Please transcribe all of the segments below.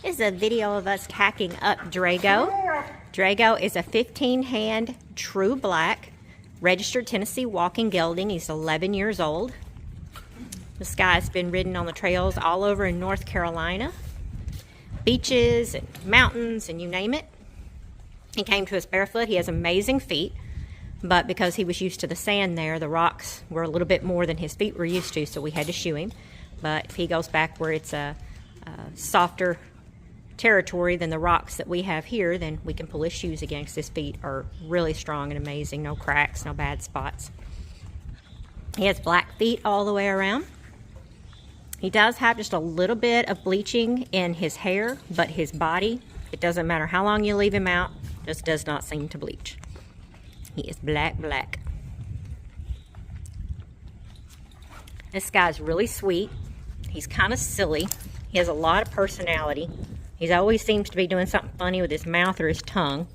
This is a video of us hacking up Drago. Drago is a 15-hand true black, registered Tennessee Walking Gelding. He's 11 years old. This guy's been ridden on the trails all over in North Carolina. Beaches and mountains and you name it. He came to us barefoot. He has amazing feet, but because he was used to the sand there, the rocks were a little bit more than his feet were used to, so we had to shoe him. But if he goes back where it's a softer territory than the rocks that we have here, then we can pull his shoes against. His feet are really strong and amazing. No cracks, no bad spots. He has black feet all the way around. He does have just a little bit of bleaching in his hair, but his body, it doesn't matter how long you leave him out, just does not seem to bleach. He is black. This guy's really sweet. He's kind of silly. He has a lot of personality. He always seems to be doing something funny with his mouth or his tongue.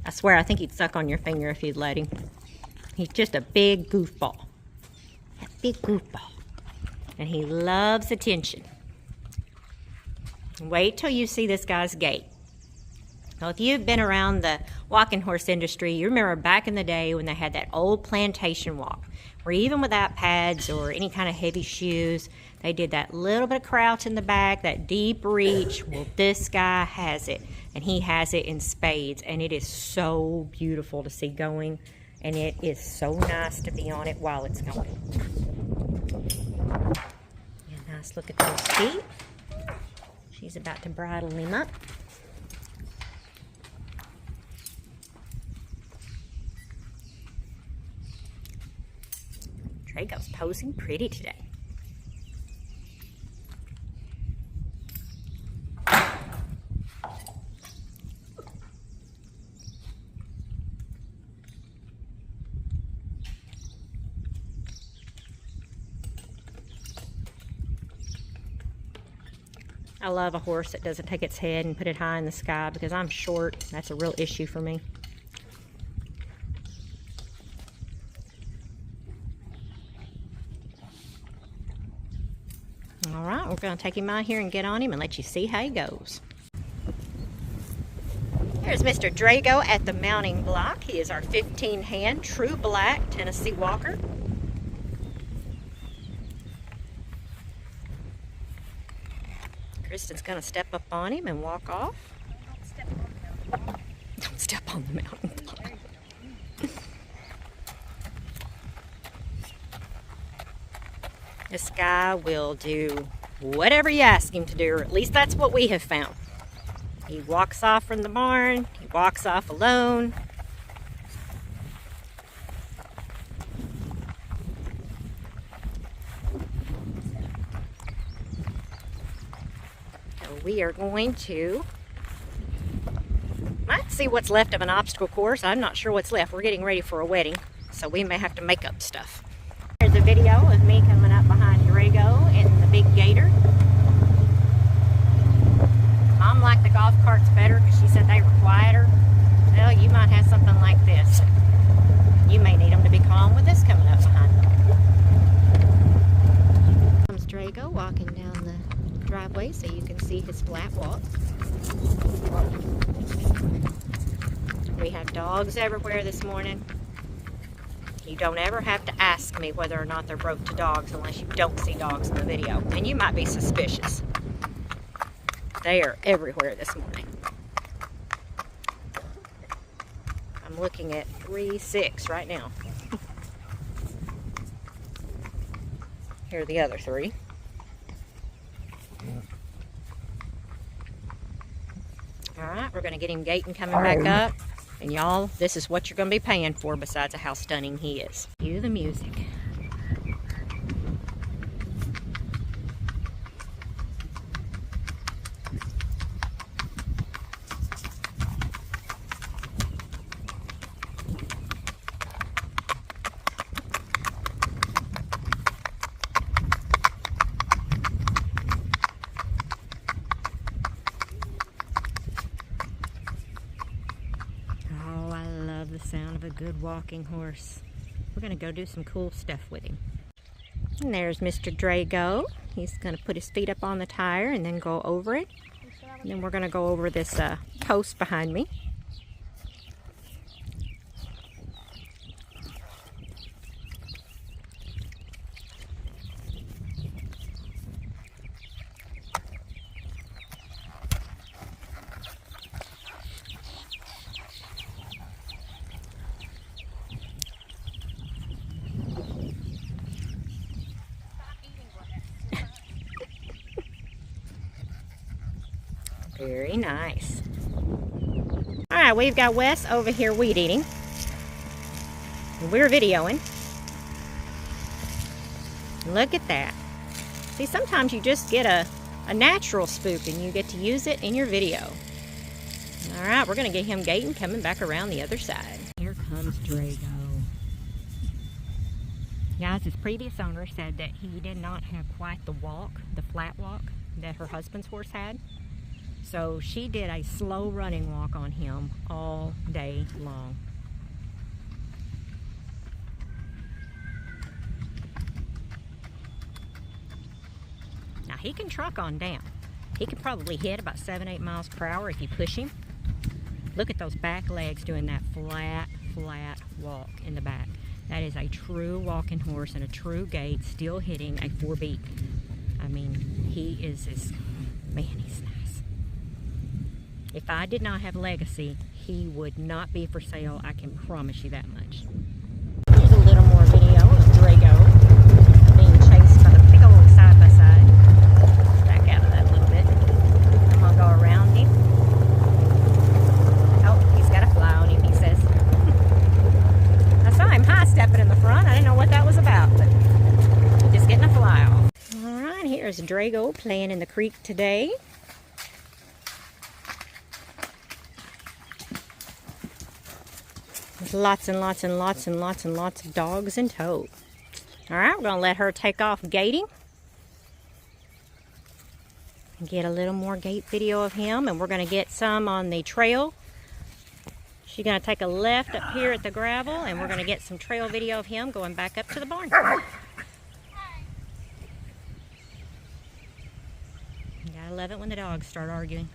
I swear, I think he'd suck on your finger if you'd let him. He's just a big goofball. A big goofball. And he loves attention. Wait till you see this guy's gait. Now, if you've been around the walking horse industry, you remember back in the day when they had that old plantation walk, where even without pads or any kind of heavy shoes, they did that little bit of crouch in the back, that deep reach. Well, this guy has it, and he has it in spades, and it is so beautiful to see going, and it is so nice to be on it while it's going. Yeah, nice look at those feet. She's about to bridle him up. Drago's posing pretty today. I love a horse that doesn't take its head and put it high in the sky because I'm short. That's a real issue for me. All right, we're going to take him out here and get on him and let you see how he goes. Here's Mr. Drago at the mounting block. He is our 15-hand true black Tennessee Walker. Kristen's going to step up on him and walk off. Don't step on the mountain block. This guy will do whatever you ask him to do, or at least that's what we have found. He walks off from the barn. He walks off alone. We are going to, might see what's left of an obstacle course. I'm not sure what's left. We're getting ready for a wedding, so we may have to make up stuff. Here's a video of me coming up behind Drago in the big gator. Mom liked the golf carts better because she said they were quieter. Well, you might have something like this. You may need them to be calm with this coming up behind them. Comes Drago walking down the driveway so you can see his flat walk. We have dogs everywhere this morning. You don't ever have to ask me whether or not they're broke to dogs unless you don't see dogs in the video, and you might be suspicious. They are everywhere this morning. I'm looking at 3-6 right now. Here are the other 3. Alright, we're going to get him gaiting coming back up. And y'all, this is what you're going to be paying for besides how stunning he is. Cue the music. The sound of a good walking horse. We're going to go do some cool stuff with him. And there's Mr. Drago. He's going to put his feet up on the tire and then go over it. And then we're going to go over this post behind me. Very nice. All right, we've got Wes over here weed eating. We're videoing. Look at that. See, sometimes you just get a natural spook and you get to use it in your video. All right, we're going to get him gaiting coming back around the other side. Here comes Drago. Guys, his previous owner said that he did not have quite the walk, the flat walk, that her husband's horse had. So she did a slow running walk on him all day long. Now he can truck on down. He could probably hit about 7-8 miles per hour if you push him. Look at those back legs doing that flat walk in the back. That is a true walking horse and a true gait, still hitting a 4-beat. I mean, he is man, he's nice. If I did not have Legacy, he would not be for sale. I can promise you that much. Here's a little more video of Drago being chased by the big old side-by-side. Back out of that a little bit. I'm going to go around him. Oh, he's got a fly on him, he says. I saw him high-stepping in the front. I didn't know what that was about, but just getting a fly off. All right, here's Drago playing in the creek today. There's lots and lots and lots and lots and lots of dogs in tow. All right, we're going to let her take off gaiting. And get a little more gait video of him. And we're going to get some on the trail. She's going to take a left up here at the gravel. And we're going to get some trail video of him going back up to the barn. You gotta love it when the dogs start arguing.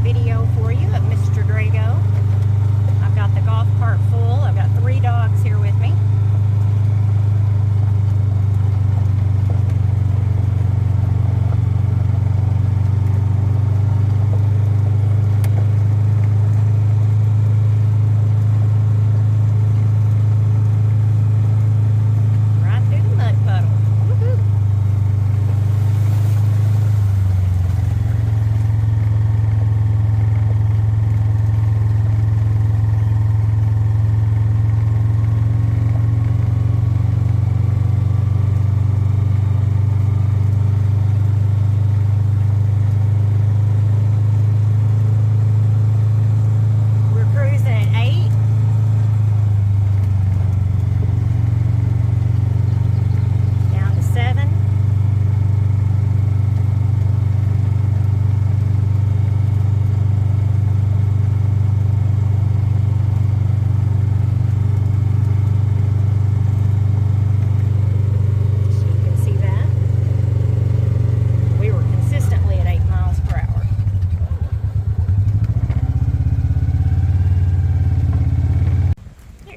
Video for you of Mr. Drago. I've got the golf cart full. I've got 3 dogs here with me. Right through the mud puddle. Woohoo!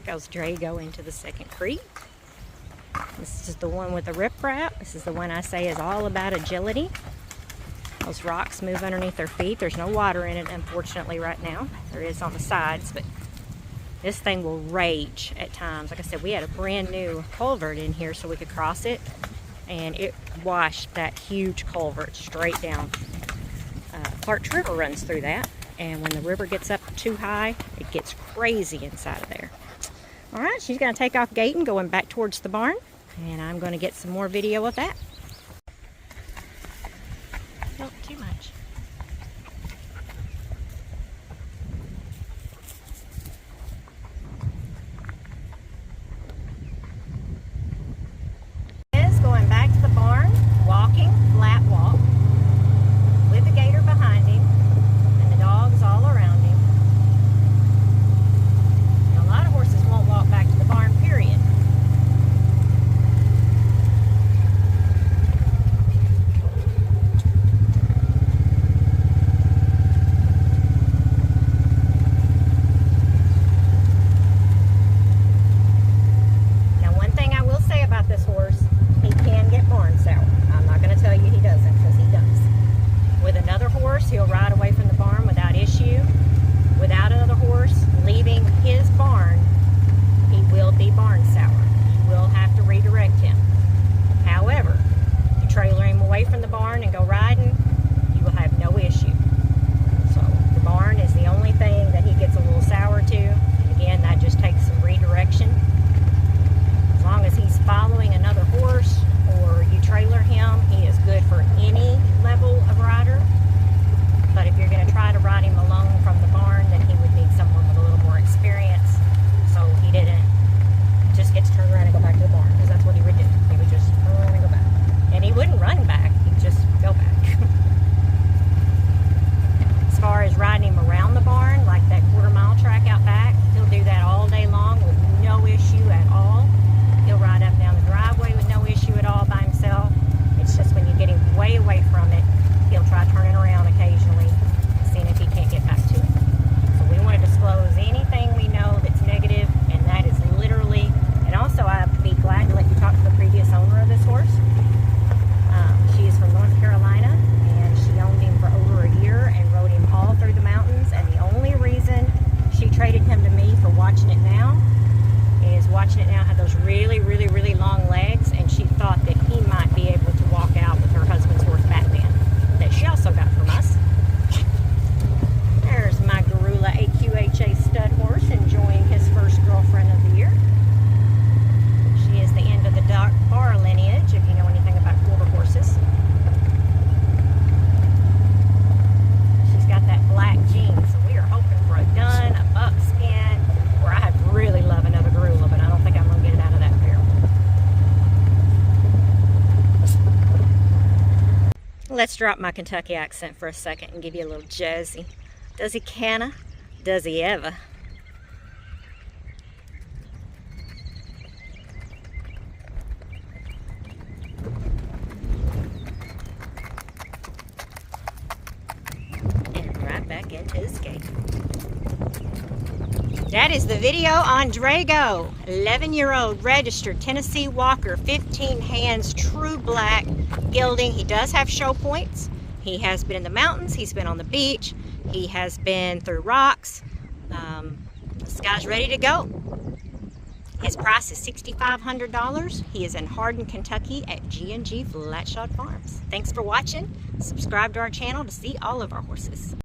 Goes Drago into the second creek. This is the one with the riprap. This is the one I say is all about agility. Those rocks move underneath their feet. There's no water in it, unfortunately, right now. There is on the sides, but this thing will rage at times. Like I said, we had a brand new culvert in here so we could cross it, and it washed that huge culvert straight down. Parch River runs through that, and when the river gets up too high, it gets crazy inside of there. All right, she's going to take off gaiting, going back towards the barn, and I'm going to get some more video of that. Not too much. Is going back to the barn, walking, flat walk, with the gator behind him, and the dogs all around him. let's drop my Kentucky accent for a second and give you a little Jersey. Does he canna? Does he ever? And right back into his gait. That is the video on Drago, 11-year-old registered Tennessee Walker, 15 hands, true black gelding. He does have show points. He has been in the mountains. He's been on the beach. He has been through rocks. This guy's ready to go. His price is $6,500. He is in Hardin, Kentucky at G&G Flatshod Farms. Thanks for watching. Subscribe to our channel to see all of our horses.